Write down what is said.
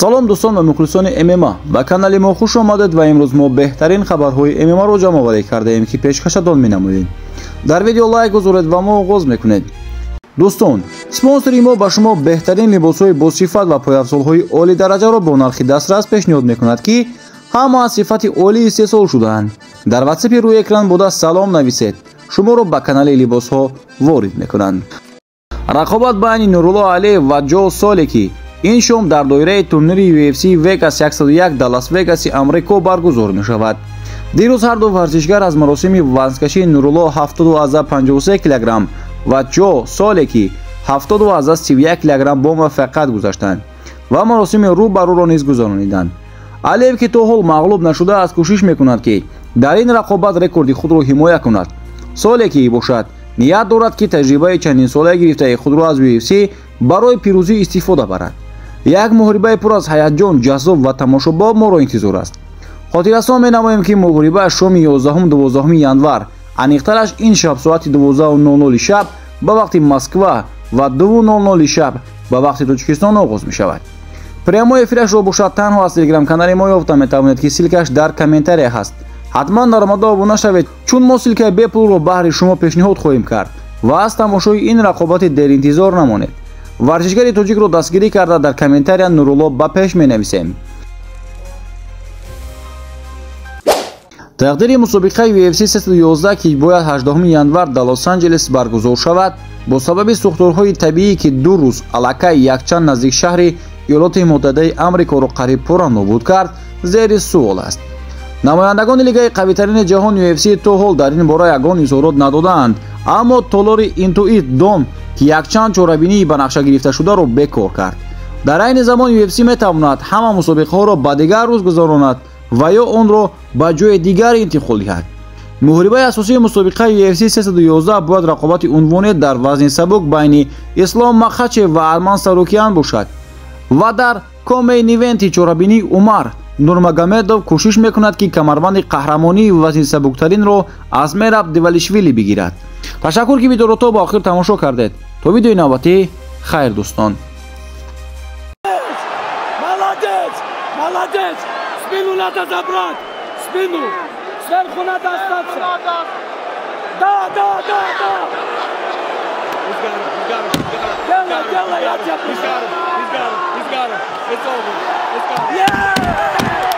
салом дӯстон ва мухлисони ММА, ба канали мо хуш омадед ва имрӯз мо беҳтарин хабарҳои ММАро ҷамъоварӣ кардаем ки пешкашатон менамоем. Дар видео лайк гузоред ва мо оғоз мекунед. дӯстон, спонсори мо ба шумо беҳтарин либосҳои босифат ва пойафзолҳои олидараҷаро бо нархи дастрас пешниҳод мекунад ки ҳама аз сифати олӣ истеҳсол шудаанд. дар ватсапи рӯи экран буда салом нависед, шуморо ба канали либосҳо ворид мекунанд. рақобат байни Нурулло Алиев ва Ҷо Солеки ин шом дар доираи турнири UFC Vegas 101 дар Лас-Вегаси Амрико баргузор мешавад. дирӯз ҳар ду варзишгар аз маросими вазнкашии Нурулло 70-53 кг ва Ҷо Солеки 70-31 кг бо муваффақият гузаштанд ва маросими рӯ ба рӯро низ гузарониданд. Алиев ки то ҳол мағлуб нашудааст, кӯшиш мекунад ки дар ин рақобат рекорди худро ҳимоя кунад. Солеки бошад ният дорад ки таҷрибаи чандин солаи гирифтаи худро аз UFC барои пирӯзӣ истифода барад. як муҳорибаи пур аз ҳаяҷон, ҷаззоб ва тамошобоб моро интизор аст. хотиррасон менамоем ки муҳорибааш шоми 11-12 январ, аниқтараш ин шаб соати 12:00 шаб ба вақти Москва ва 2:00 шаб ба вақти Тоҷикистон оғоз мешавад. прямои эфирашро бошад танҳо аз телеграм-канали мо ёфта метавонед ки силкаш дар комментария ҳаст. ҳатман дар омада обуна шавед, чун мо силкаи бепулро баҳри шумо пешниҳод хоҳем кард ва аз тамошои ин рақобати деринтизор намонед. варзишгари тоҷикро дастгирӣ карда дар комментария Нурулло ба пеш менависем. тақдири мусобиқаи UFC 311 ки бояд 18 январ дар Лос-Анҷелес баргузор шавад, бо сабаби сӯхторҳои табиӣ ки ду рӯз аллакай якчанд наздик шаҳри Иёлоти Муттаҳидаи Амрикоро қариб пурра нобуд кард, зери суол аст. намояндагони лигаи қавитарини ҷаҳон UFC то ҳол дар ин бора ягон изҳорот надодаанд, аммо толори Intuit Dome ки якчанд чорабинии банақша гирифташударо бекор кард. дар айни замон UFC метавонад ҳама мусобиқаҳоро ба дигар рӯз гузаронад ва ё онро ба ҷои дигар интиқол диҳад. муҳорибаи асосии мусобиқаи UFC 311 бояд рақобати унвонiyat дар вазни сабук байни Ислом Махачев ва Арман Сарокиян бошад ва дар комейн ивенти чорабинии Умар Нурмагомедов кӯшиш мекунад ки камарбанди қаҳрамонии вазни сабуктаринро аз Мераб Девалишвили бигирад. ташаккур ки видеоро то ба охир тамошо кардед. то видеои навбатӣ хайр дӯстон. Молодец! Спину надо забрать! Спину! Сверху надо остаться! Да! Делай, я тебя пишу! He's got him! It's over! Yeah!